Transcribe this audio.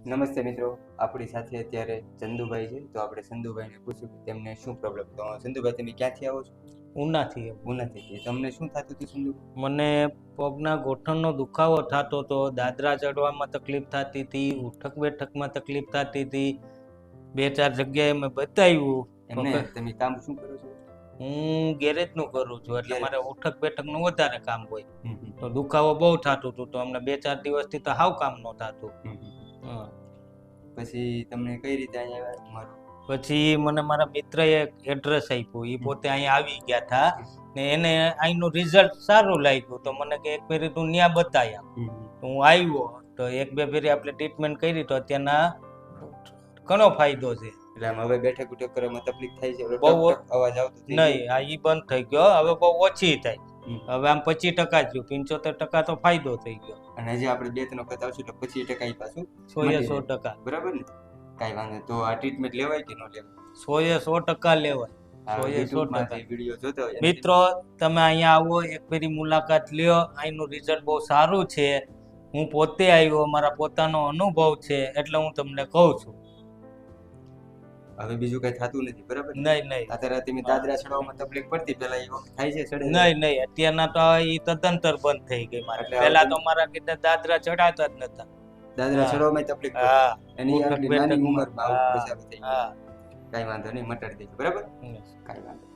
નમસ્તે મિત્રો, આપણી સાથે અત્યારે ચંદુભાઈ છે. તો આપણે ચંદુભાઈને પૂછ્યું કે તેમને શું પ્રોબ્લેમ. તો ચંદુભાઈ, તમે ક્યાંથી આવો છો? ઉનાથી ઉનાથી. તમને શું થતું હતું ચંદુ? મને પગના ગોઠણનો દુખાવો થતો હતો, દાદરા ચડવામાં તકલીફ થતી હતી, ઉઠક બેઠકમાં તકલીફ થતી હતી. 2-4 જગ્યાએ મેં બતાવ્યું. એમને તમે કામ શું કરો છો? હું ગેરેજ નું કરું છું, એટલે મારે ઉઠક બેઠક નું વધારે કામ હોય. હમ, તો દુખાવો બહુ થતું હતું, તો અમને 2-4 દિવસથી તો હાવ કામ ન થતું. હા. પછી તમને કઈ રીતે અહીંયા આવ્યા મારું? પછી મને મારા મિત્રએ એક એડ્રેસ આપ્યું, એ પોતે અહીંયા આવી ગયા હતા ને એને અહીંનું રિઝલ્ટ સારું લાગ્યું, તો મને કે એક ફેરી તું ત્યાં બતાવ્યા. તો હું આવ્યો, તો 1-2 ફેરી આપણે ટ્રીટમેન્ટ કરી, તો અત્યારના ઘણો ફાયદો છે. એટલે આમ હવે બેઠક ઉઠક કરવામાં તકલીફ થાય છે? બહુ અવાજ આવતો નહીં, આ ઈ બંધ થઈ ગયો, હવે બહુ ઓછી થાય. હવે આમ 25% થયું, 75% તો ફાયદો થઈ ગયો. અને હજી આપણે 2-3 વખત આવશું તો 25% પાછું 100% બરાબર ને? કાંઈ વાંધો. તો આ ટ્રીટમેન્ટ લેવાય કે ન લેવાય? 100% લેવાય. 100% વિડીયો જોતા હોય મિત્રો, તમે અહીંયા આવો, એક ફેરી મુલાકાત લ્યો. અહીંનું રિઝલ્ટ બહુ સારું છે. હું પોતે આવ્યો, મારા પોતાનો અનુભવ છે, એટલે હું તમને કહું છું. હવે બીજું કઈ થતું નથી, બરાબર? નહીં. અત્યારે તમે દાદરા ચડવામાં તકલીફ પડતી, પેલા એ વખત થાય છે ચડે? નહીં, અત્યારના તો એ તદ્દંતર બંધ થઈ ગઈ મારે. પહેલા તો મારા કીધા દાદરા ચડાતા જ નતા. દાદરા ચડવામાં તકલીફ પડતી. હા, એની આટલી નાની ઉંમરમાં આવું હા, પ્રસાર થઈ ગયો. હા. કાંઈ વાંધો નહીં, મટાડી દેજો, બરાબર? Yes. કાંઈ વાંધો નહીં.